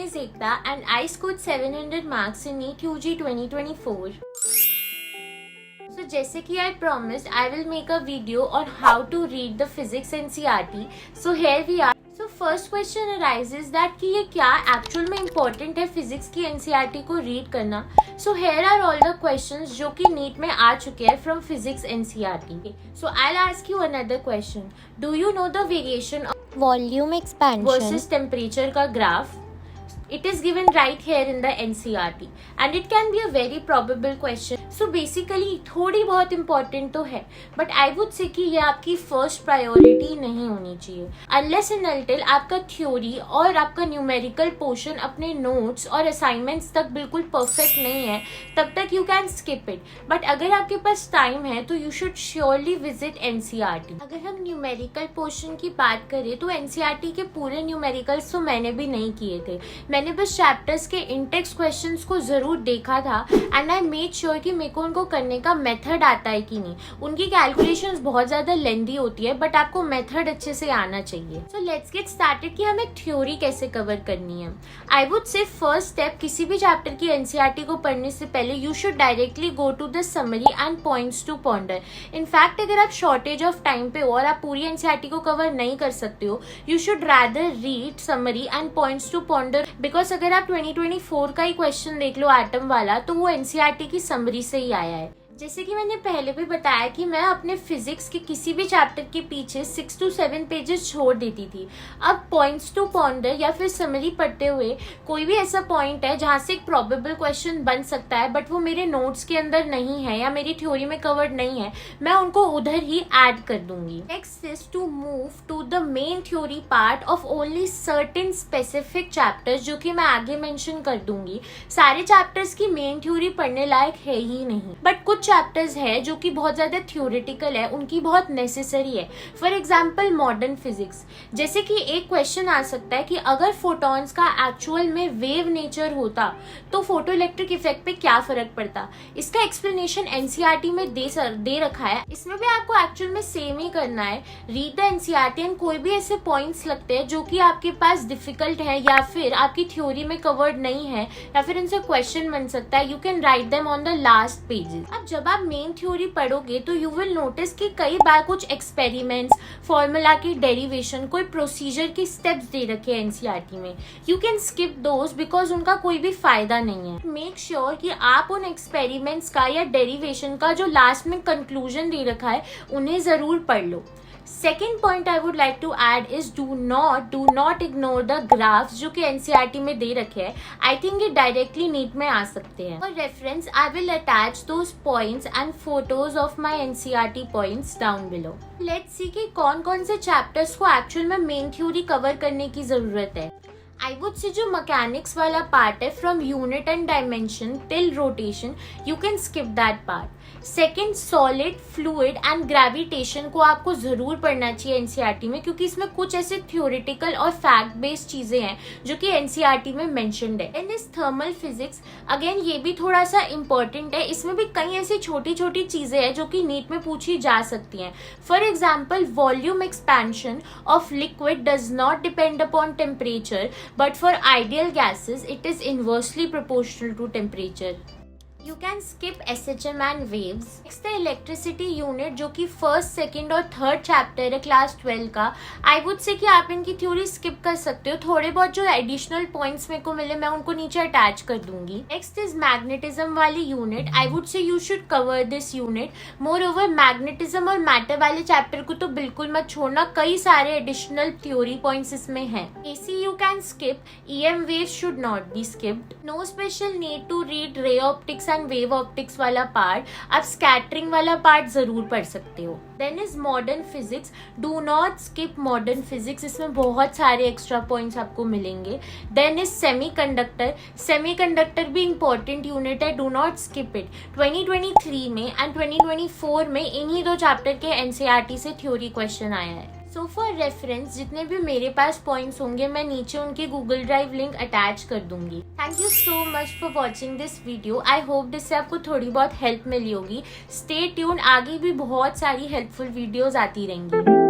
is Ekta and I scored 700 marks in NEET UG 2024. So जैसे कि I promised, I will make a video on how to read the physics NCERT. So here we are. So first question arises that कि ये क्या actual में important है physics की NCERT को read करना. So here are all the questions जो कि NEET में आ चुके हैं from physics NCERT. So I'll ask you another question. Do you know the variation of volume expansion versus temperature का graph? It is given right here in the NCERT and it can be a very probable question. So basically थोड़ी बहुत important तो है, but I would say कि ये आपकी first priority नहीं होनी चाहिए. Unless and until आपका theory और आपका numerical portion अपने notes और assignments तक बिल्कुल perfect नहीं है, तब तक you can skip it. But अगर आपके पास time है तो you should surely visit NCERT. अगर हम numerical portion की बात करें तो NCERT के पूरे numericals तो मैंने भी नहीं किए थे. मैंने बस चैप्टर्स के इंटेक्स्ट क्वेश्चंस को जरूर देखा था एंड आई मेड श्योर कि मेरे को उनको करने का मेथड आता है कि नहीं. उनकी कैलकुलेशंस बहुत ज्यादा लेंदी होती है बट आपको मेथड अच्छे से आना चाहिए. सो लेट्स गेट स्टार्टेड कि हमें थ्योरी कैसे कवर करनी है. I would say first step किसी भी चैप्टर की एनसीईआरटी को पढ़ने से पहले you should directly go to the summary and points to ponder. In fact अगर आप शॉर्टेज ऑफ टाइम पे हो और आप पूरी एनसीईआरटी को कवर नहीं कर सकते हो, you should rather read summary and points to ponder. Because अगर आप 2024 का ही क्वेश्चन देख लो एटम वाला तो वो एनसीईआरटी की समरी से ही आया है. जैसे कि मैंने पहले भी बताया कि मैं अपने फिजिक्स के किसी भी चैप्टर के पीछे 6 to 7 पेजेस छोड़ देती थी. अब पॉइंट्स टू पॉन्डर या फिर समरी पढ़ते हुए कोई भी ऐसा पॉइंट है जहाँ से एक प्रोबेबल क्वेश्चन बन सकता है बट वो मेरे नोट्स के अंदर नहीं है या मेरी थ्योरी में कवर्ड नहीं है, मैं उनको उधर ही ऐड कर दूंगी. Next is to move to the main theory part of only certain specific chapters जो कि मैं आगे मेंशन कर दूंगी. सारे चैप्टर्स की मेन थ्योरी पढ़ने लायक है ही नहीं, बट कुछ चैप्टर्स है जो कि बहुत ज्यादा थ्योरेटिकल है, उनकी बहुत नेसेसरी है. For example modern physics. जैसे कि एक क्वेश्चन आ सकता है कि अगर फोटॉन्स का एक्चुअल में वेव नेचर होता तो फोटो इलेक्ट्रिक इफेक्ट पे क्या फर्क पड़ता. इसका एक्सप्लेनेशन एनसीईआरटी में दे रखा है. इसमें भी आपको एक्चुअल में सेम ही करना है. रीड द एनसीईआरटी एंड कोई भी ऐसे पॉइंट्स लगते हैं जो कि आपके पास डिफिकल्ट है या फिर आपकी थ्योरी में कवर्ड नहीं है या फिर इनसे क्वेश्चन बन सकता है, you can write them on the last pages. अब जब आप मेन थ्योरी पढ़ोगे तो यू विल नोटिस कि कई बार कुछ एक्सपेरिमेंट्स, फॉर्मूला की डेरिवेशन, कोई प्रोसीजर की स्टेप्स दे रखे हैं एनसीईआरटी में. You can skip those because उनका कोई भी फायदा नहीं है. मेक श्योर कि आप उन एक्सपेरिमेंट्स का या डेरिवेशन का जो लास्ट में कंक्लूजन दे रखा है उन्हें जरूर पढ़ लो. Second point I would like to add is do not ignore the graphs जो कि NCERT में दे रखे हैं. I think ये directly NEET में आ सकते हैं. For reference, I will attach those points and photos of my NCERT points down below. Let's see कि कौन कौन से chapters को actual में main theory cover करने की जरूरत है. I would say जो मैकेनिक्स वाला पार्ट है from unit and dimension till rotation, you can skip that part. Second, solid, fluid and gravitation को आपको जरूर पढ़ना चाहिए एनसीईआरटी में क्योंकि इसमें कुछ ऐसे थ्योरेटिकल और फैक्ट बेस्ड चीजें हैं जो कि एनसीईआरटी में मेंशन्ड है. एंड इस थर्मल फिजिक्स, अगेन ये भी थोड़ा सा इंपॉर्टेंट है. इसमें भी कई ऐसी छोटी छोटी चीजें हैं जो कि नीट में पूछी जा सकती हैं. For example, volume expansion of liquid does not depend upon temperature but for ideal gases it is inversely proportional to temperature. You can skip SHM and waves. Next है इलेक्ट्रिसिटी यूनिट जो कि first, second और third chapter है class 12 का. आई would से कि आप इनकी थ्योरी स्किप कर सकते हो. थोड़े बहुत जो एडिशनल पॉइंट्स मेरे को मिले मैं उनको नीचे अटैच कर दूंगी. नेक्स्ट इज मैग्नेटिज्म वाली यूनिट. आई वुड से you should cover this unit. More over magnetism और मैटर वाले चैप्टर को तो बिल्कुल मत छोड़ना, कई सारे एडिशनल थ्योरी पॉइंट्स इसमें हैं. AC you can skip. EM waves should not be skipped. No special need to read ray optics and wave optics वाला पार्ट. आप स्कैटरिंग वाला पार्ट जरूर पढ़ सकते हो. Then is modern physics. Do not skip modern physics. इसमें बहुत सारे एक्स्ट्रा पॉइंट्स आपको मिलेंगे. Then is semiconductor. सेमीकंडक्टर भी इंपॉर्टेंट यूनिट है, डू नॉट स्किप इट. 2023 में एंड 2024 में इन्हीं दो चैप्टर के एनसीईआरटी से थ्योरी क्वेश्चन आया है. सो फॉर रेफरेंस जितने भी मेरे पास पॉइंट्स होंगे मैं नीचे उनके गूगल ड्राइव लिंक अटैच कर दूंगी. Thank you so much for watching this video. I hope जिससे आपको थोड़ी बहुत हेल्प मिली होगी. स्टे ट्यून, आगे भी बहुत सारी हेल्पफुल वीडियोज आती रहेंगी.